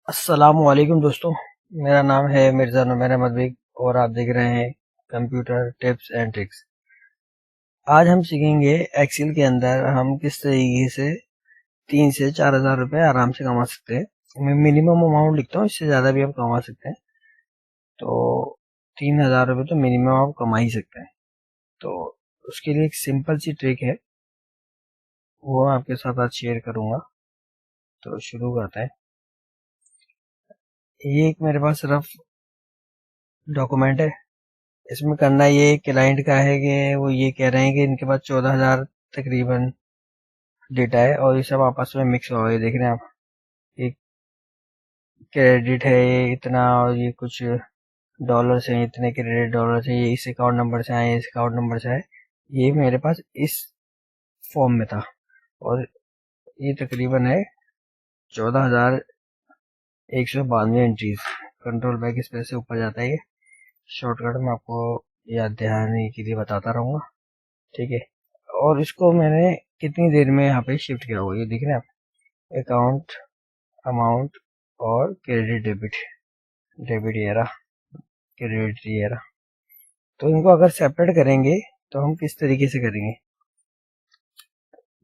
अस्सलामुअलैकुम दोस्तों, मेरा नाम है मिर्ज़ा नुमैर अहमद बेग और आप देख रहे हैं कंप्यूटर टिप्स एंड ट्रिक्स। आज हम सीखेंगे एक्सेल के अंदर हम किस तरीके से 3 से 4,000 रुपये आराम से कमा सकते हैं। मैं मिनिमम अमाउंट लिखता हूँ, इससे ज़्यादा भी आप कमा सकते हैं। तो 3,000 रुपये तो मिनिमम आप कमा ही सकते हैं। तो उसके लिए एक सिंपल सी ट्रिक है, वो मैं आपके साथ आज शेयर करूँगा। तो शुरू करते हैं। ये एक मेरे पास रफ डॉक्यूमेंट है। इसमें करना ये क्लाइंट का है कि वो ये कह रहे हैं कि इनके पास 14,000 तकरीबन डेटा है और ये सब आपस में मिक्स हो गए। देख रहे हैं आप, ये क्रेडिट है ये इतना और ये कुछ डॉलर्स हैं, इतने क्रेडिट डॉलर्स हैं, ये इस अकाउंट नंबर से आए, इस अकाउंट नंबर से आए। ये मेरे पास इस फॉर्म में था और ये तकरीबन है 14,192 एंट्रीज। कंट्रोल बैक स्पेस से ऊपर जाता है ये शॉर्टकट, में आपको याद दहानी के लिए बताता रहूँगा, ठीक है। और इसको मैंने कितनी देर में यहाँ पे शिफ्ट किया हुआ, ये दिख रहे हैं आप, अकाउंट, अमाउंट और क्रेडिट डेबिट, डेबिट ये रहा, क्रेडिट ये रहा। तो इनको अगर सेपरेट करेंगे तो हम किस तरीके से करेंगे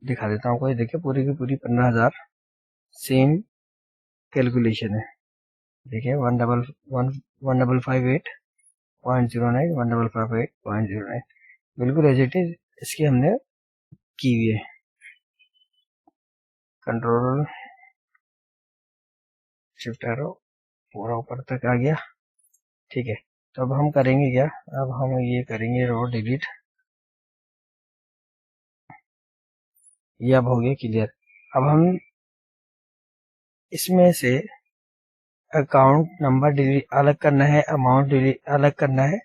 दिखा देता हूँ आपको। ये देखिए पूरी की पूरी 15,000 सेम कैलकुलेशन है। देखिए 1,558.09, 1,558.09 बिल्कुल एज इट इज इसकी हमने की हुई है। कंट्रोल शिफ्ट एरो पूरा ऊपर तक आ गया, ठीक है। तो अब हम करेंगे क्या, अब हम ये करेंगे रो डिलीट, ये अब हो गया क्लियर। अब हम इसमें से अकाउंट नंबर डिलीट अलग करना है, अमाउंट डिलीट अलग करना है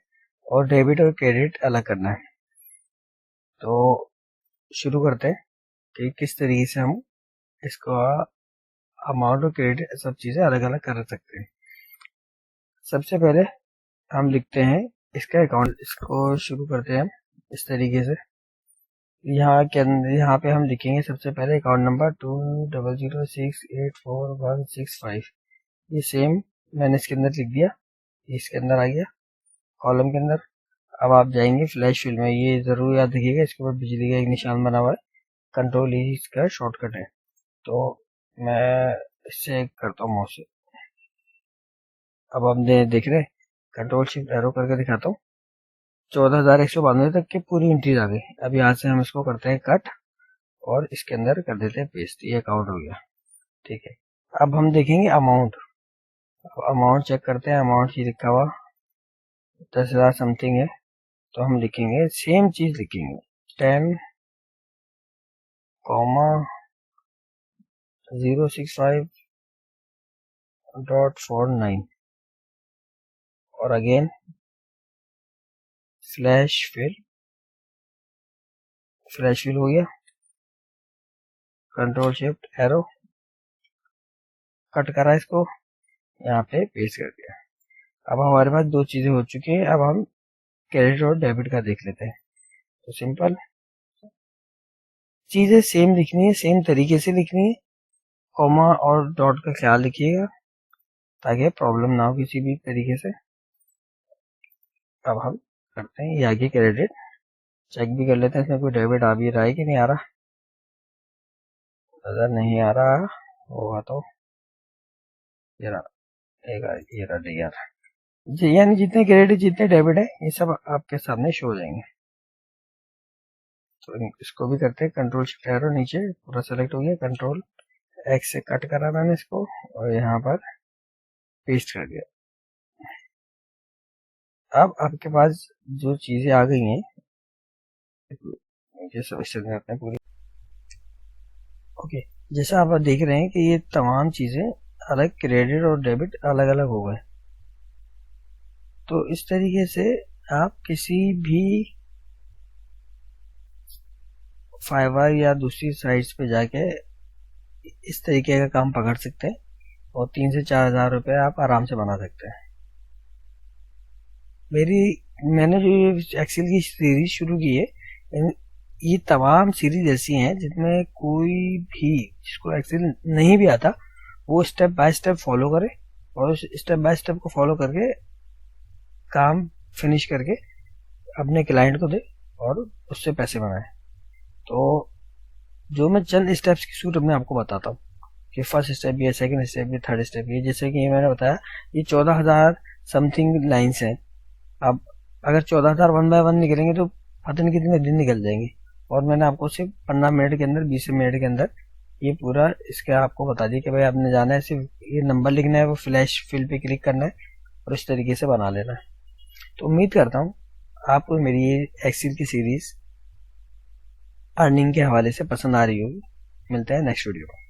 और डेबिट और क्रेडिट अलग करना है। तो शुरू करते हैं कि किस तरीके से हम इसको अमाउंट और क्रेडिट सब चीज़ें अलग अलग कर सकते हैं। सबसे पहले हम लिखते हैं इसका अकाउंट, इसको शुरू करते हैं हम इस तरीके से। यहाँ के अंदर यहाँ पे हम लिखेंगे सबसे पहले अकाउंट नंबर 200684165। ये सेम मैंने इसके अंदर लिख दिया, इसके अंदर आ गया कॉलम के अंदर। अब आप जाएंगे फ्लैश फिल में, ये जरूर याद रखिएगा, इसके ऊपर बिजली का एक निशान बना हुआ है, कंट्रोल ई इसका शॉर्टकट है। तो मैं इससे करता हूँ माउस से। अब हम देख रहे हैं, कंट्रोल शिफ्ट एरो करके दिखाता हूँ, 14,192 तक की पूरी एंट्रीज आ गई। अब यहाँ से हम इसको करते हैं कट और इसके अंदर कर देते हैं पेस्ट, ये अकाउंट हो गया, ठीक है। अब हम देखेंगे अमाउंट, अमाउंट चेक करते हैं। अमाउंट ही लिखा हुआ 10,000 समथिंग है, तो हम लिखेंगे सेम चीज लिखेंगे 10,065.49 और अगेन फ्लैश फिल हो गया, कंट्रोल शिफ्ट एरो कट करा, इसको यहाँ पे पेस्ट कर दिया। अब हमारे पास दो चीजें हो चुकी हैं। अब हम क्रेडिट और डेबिट का देख लेते हैं। तो सिंपल चीजें सेम लिखनी है, सेम तरीके से लिखनी है, कॉमा और डॉट का ख्याल रखिएगा ताकि प्रॉब्लम ना हो किसी भी तरीके से। अब हम करते हैं ये आगे क्रेडिट, चेक भी कर लेते हैं इसमें कोई डेबिट आ भी रहा है कि नहीं आ रहा। अगर नहीं आ रहा होगा तो ये रहा नहीं आ रहा जी, यानी जितने क्रेडिट जितने डेबिट है ये सब आपके सामने शो हो जाएंगे। तो इसको भी करते हैं, कंट्रोल शिफ्ट एरो नीचे पूरा सेलेक्ट हो गया, कंट्रोल एक्स से कट करा मैंने इसको और यहाँ पर पेस्ट कर दिया। अब आपके पास जो चीजें आ गई हैं अपने पूरी, ओके। जैसा आप देख रहे हैं कि ये तमाम चीजें अलग, क्रेडिट और डेबिट अलग अलग हो गए। तो इस तरीके से आप किसी भी फाइवर या दूसरी साइट्स पे जाके इस तरीके का काम पकड़ सकते हैं और 3 से 4,000 रुपये आप आराम से बना सकते हैं। मैंने जो ये एक्सेल की सीरीज शुरू की है, ये तमाम सीरीज ऐसी हैं जिसमें कोई भी जिसको एक्सेल नहीं भी आता वो स्टेप बाय स्टेप फॉलो करें और उस स्टेप बाय स्टेप को फॉलो करके काम फिनिश करके अपने क्लाइंट को दे और उससे पैसे बनाए। तो जो मैं चंद स्टेप्स की सूट मैं आपको बताता हूँ कि फर्स्ट स्टेप ये, सेकंड स्टेप ये, थर्ड स्टेप ये। जैसे कि ये मैंने बताया, ये 14,000 समथिंग लाइन्स हैं। अब अगर 14,000 वन बाय वन निकलेंगे तो पता नहीं कितने दिन निकल जाएंगे। और मैंने आपको सिर्फ 15 मिनट के अंदर, 20 मिनट के अंदर ये पूरा इसका आपको बता दिया कि भाई आपने जाना है, सिर्फ ये नंबर लिखना है, वो फ्लैश फिल पे क्लिक करना है और इस तरीके से बना लेना है। तो उम्मीद करता हूँ आपको मेरी ये एक्सेल की सीरीज अर्निंग के हवाले से पसंद आ रही होगी। मिलते हैं नेक्स्ट वीडियो में।